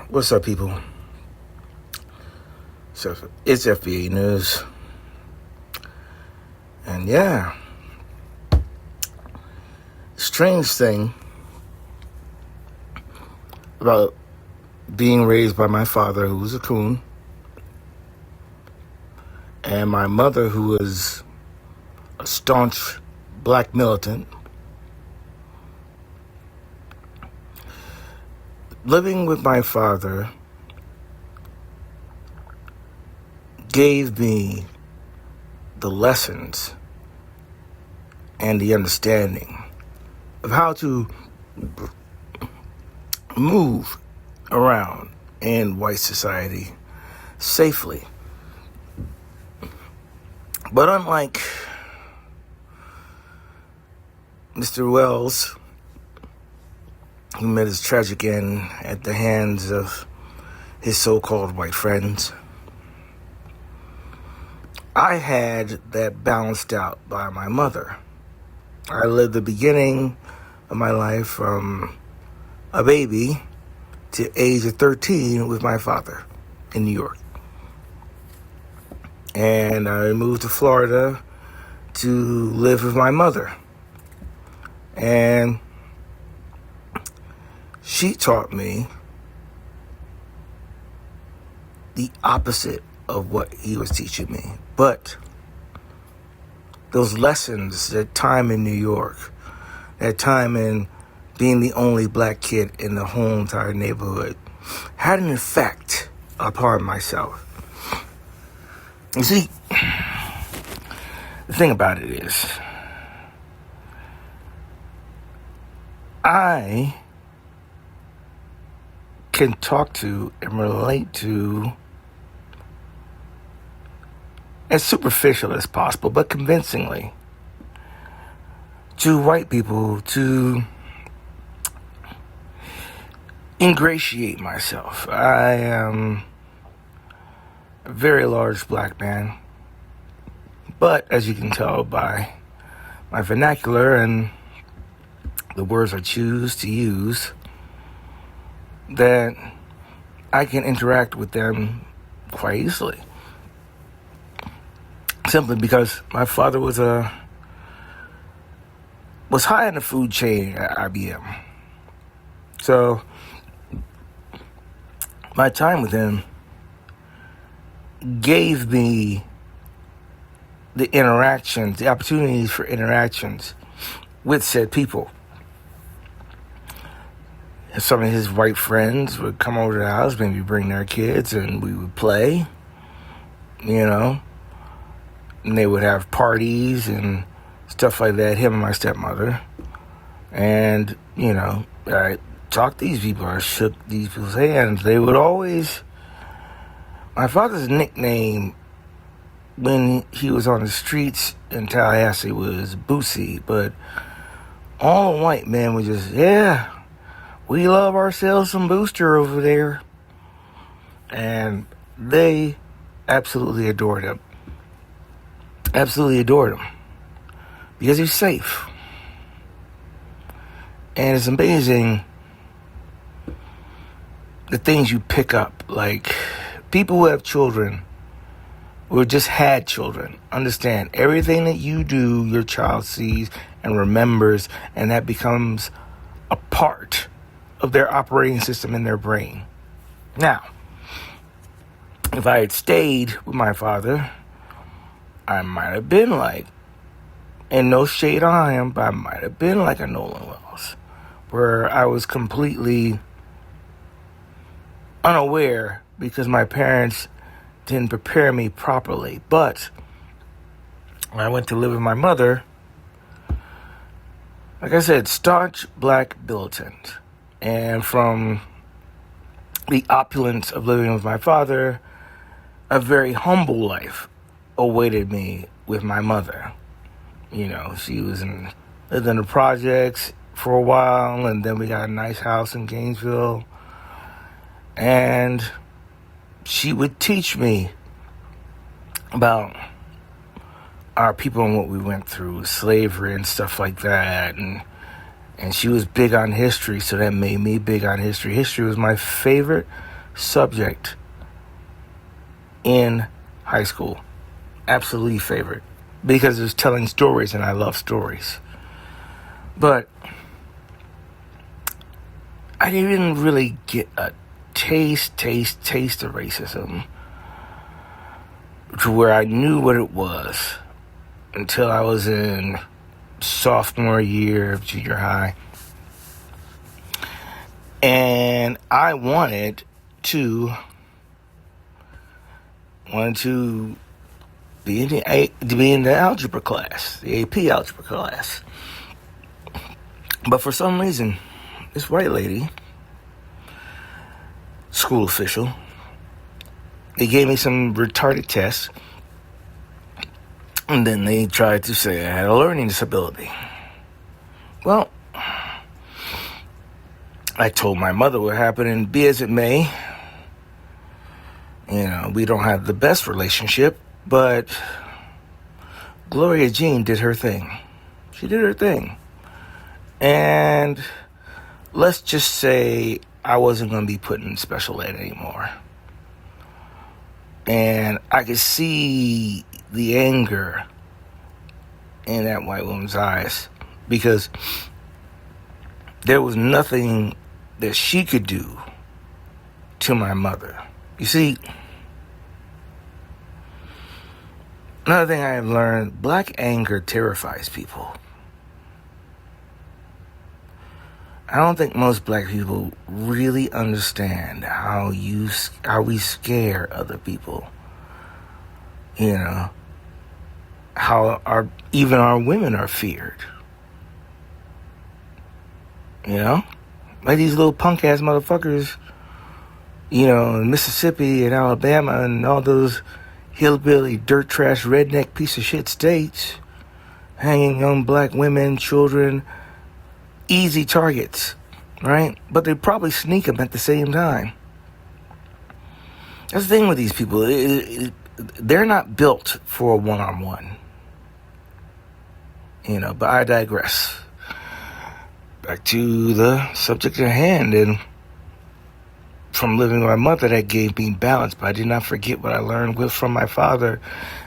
What's up, people? So it's FBA News. And yeah, strange thing about being raised by my father, who was a Coon, and my mother, who was a staunch black militant. Living with my father gave me the lessons and the understanding of how to move around in white society safely. But unlike Mr. Wells, who met his tragic end at the hands of his so-called white friends, I had that balanced out by my mother. I lived the beginning of my life from a baby to age of 13 with my father in New York. And I moved to Florida to live with my mother. And she taught me the opposite of what he was teaching me. But those lessons, that time in New York, that time in being the only black kid in the whole entire neighborhood, had an effect upon myself. You see, the thing about it is, I can talk to and relate to, as superficial as possible, but convincingly, to white people, to ingratiate myself. I am a very large black man, but as you can tell by my vernacular and the words I choose to use, that I can interact with them quite easily. Simply because my father was high in the food chain at IBM. So my time with him gave me the interactions, the opportunities for interactions with said people. Some of his white friends would come over to the house, maybe bring their kids, and we would play, and they would have parties and stuff like that, him and my stepmother. And, I talked to these people, I shook these people's hands. They would always, my father's nickname when he was on the streets in Tallahassee was Boosie, but all the white men would just, we love ourselves some Booster over there. And they absolutely adored him. Absolutely adored him. Because he's safe. And it's amazing the things you pick up. Like, people who have children, or just had children, understand everything that you do, your child sees and remembers, and that becomes a part of their operating system in their brain. Now, if I had stayed with my father, I might have been like, and no shade on him, but I might have been like a Nolan Wells, where I was completely unaware because my parents didn't prepare me properly. But when I went to live with my mother, like I said, staunch black militant. And from the opulence of living with my father, a very humble life awaited me with my mother. She lived in the projects for a while, and then we got a nice house in Gainesville. And she would teach me about our people and what we went through, slavery and stuff like that, And she was big on history, so that made me big on history. History was my favorite subject in high school. Absolutely favorite. Because it was telling stories, and I love stories. But I didn't really get a taste of racism to where I knew what it was until I was in sophomore year of junior high. And I wanted to be in the algebra class, the AP algebra class. But for some reason, this white lady, school official, they gave me some retarded tests, and then they tried to say I had a learning disability. Well, I told my mother what happened, and be as it may, we don't have the best relationship, but Gloria Jean did her thing. She did her thing. And let's just say I wasn't going to be put in special ed anymore. And I could see the anger in that white woman's eyes, because there was nothing that she could do to my mother. You see, another thing I have learned, black anger terrifies people. I don't think most black people really understand how we scare other people. How even our women are feared. Like these little punk ass motherfuckers, in Mississippi and Alabama and all those hillbilly, dirt trash, redneck piece of shit states, hanging young black women, children, easy targets, right? But they probably sneak them at the same time. That's the thing with these people. They're not built for a one-on-one. But I digress. Back to the subject at hand. And from living with my mother, that gave me balance. But I did not forget what I learned from my father.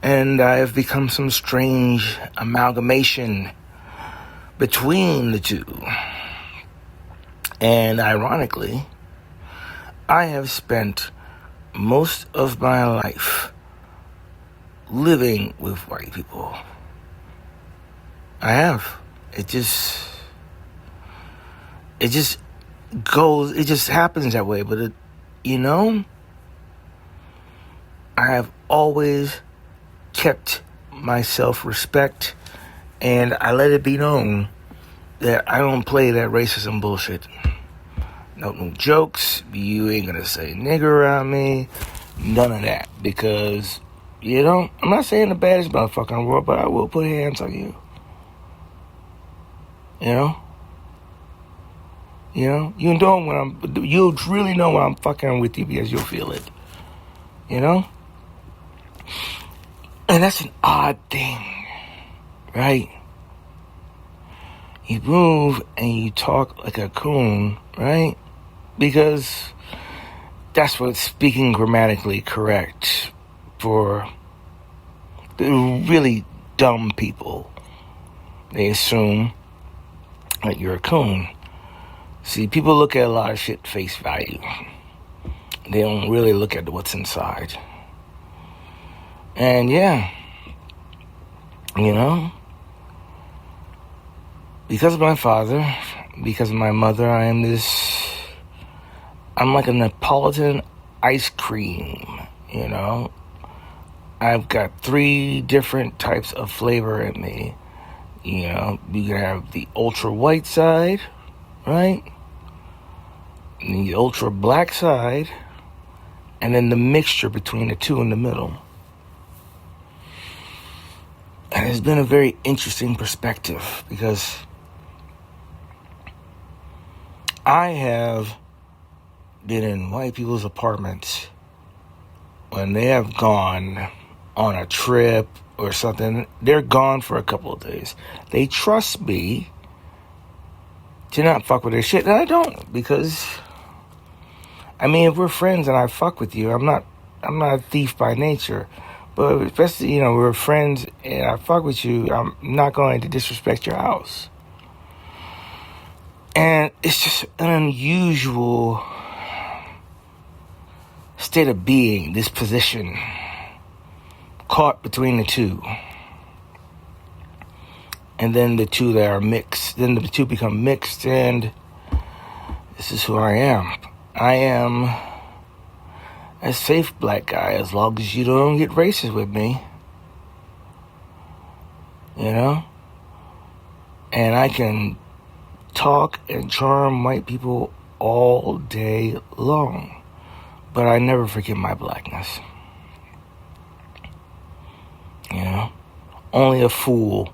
And I have become some strange amalgamation between the two. And ironically, I have spent most of my life living with white people. I have. It just happens that way. But I have always kept my self-respect, and I let it be known that I don't play that racism bullshit. No jokes. You ain't gonna say nigger around me. None of that. Because, I'm not saying the baddest motherfucker in the world, but I will put hands on you. You'll really know when I'm fucking with you, because you'll feel it. And that's an odd thing, right? You move and you talk like a coon, right? Because that's what's speaking grammatically correct for the really dumb people. They assume that you're a coon. See, people look at a lot of shit face value. They don't really look at what's inside. And because of my father, because of my mother, I'm like a Neapolitan ice cream, I've got 3 different types of flavor in me. You can have the ultra white side, right? And the ultra black side, and then the mixture between the two in the middle. And it's been a very interesting perspective, because I have been in white people's apartments when they have gone on a trip or something. They're gone for a couple of days. They trust me to not fuck with their shit. And I don't, because, I mean, if we're friends and I fuck with you, I'm not a thief by nature. But especially, you know, we're friends and I fuck with you, I'm not going to disrespect your house. And it's just an unusual state of being, this position, caught between the two. And then the two that are mixed, then the two become mixed, and this is who I am. I am a safe black guy as long as you don't get racist with me. You know? And I can talk and charm white people all day long. But I never forget my blackness. You know? Only a fool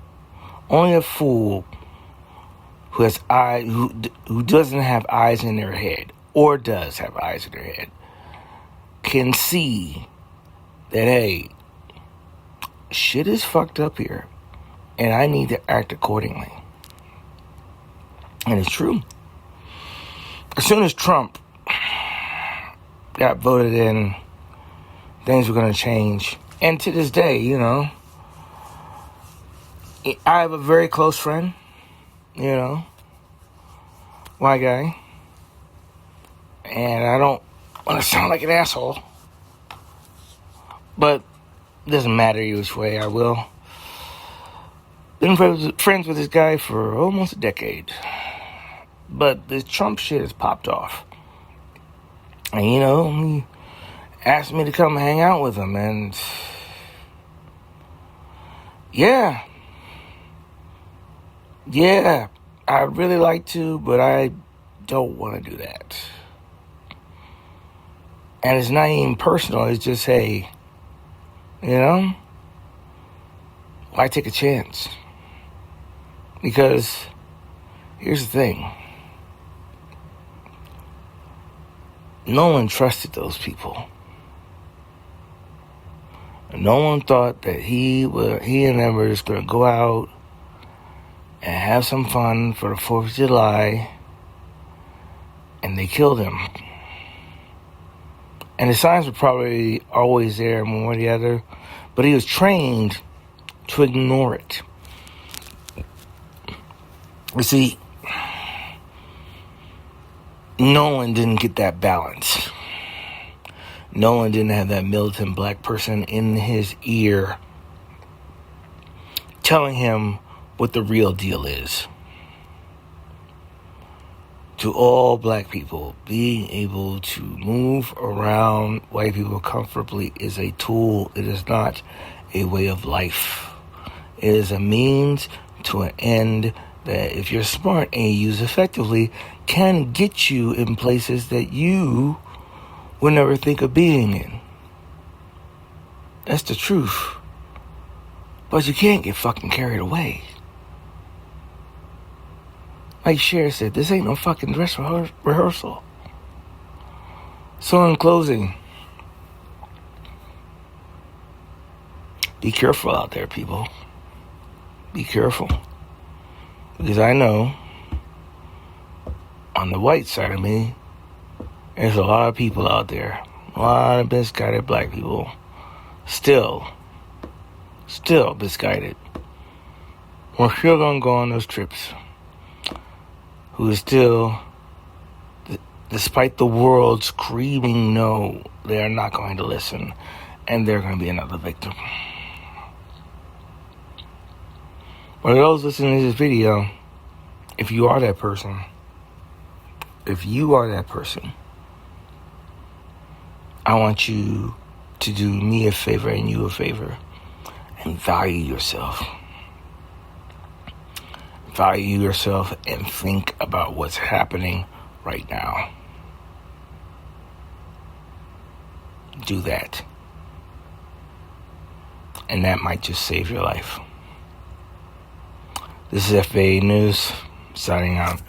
who has eyes, who doesn't have eyes in their head, or does have eyes in their head, can see that, hey, shit is fucked up here, and I need to act accordingly. And it's true. As soon as Trump got voted in, things were going to change. And to this day, you know, I have a very close friend, you know, white guy, and I don't want to sound like an asshole, but it doesn't matter which way I will. Been friends with this guy for almost a decade, but the Trump shit has popped off, and you know, he asked me to come hang out with him, and yeah, I'd really like to, but I don't want to do that. And it's not even personal, it's just, hey, you know, why take a chance? Because here's the thing. No one trusted those people. No one thought that he and them were just going to go out and have some fun for the 4th of July, and they killed him. And the signs were probably always there, one or the other, but he was trained to ignore it. You see, Nolan didn't get that balance. Nolan didn't have that militant black person in his ear telling him what the real deal is. To all black people, being able to move around white people comfortably is a tool. It is not a way of life. It is a means to an end that, if you're smart and you use effectively, can get you in places that you would never think of being in. That's the truth. But you can't get fucking carried away. Like Cher said, this ain't no fucking dress rehearsal. So in closing, be careful out there, people. Be careful. Because I know, on the white side of me, there's a lot of people out there, a lot of misguided black people, still misguided. We're still gonna go on those trips. Who is still, despite the world screaming no, they are not going to listen, and they're going to be another victim. For those listening to this video, if you are that person, I want you to do me a favor and you a favor, and value yourself. Value yourself and think about what's happening right now. Do that. And that might just save your life. This is FAA News, signing out.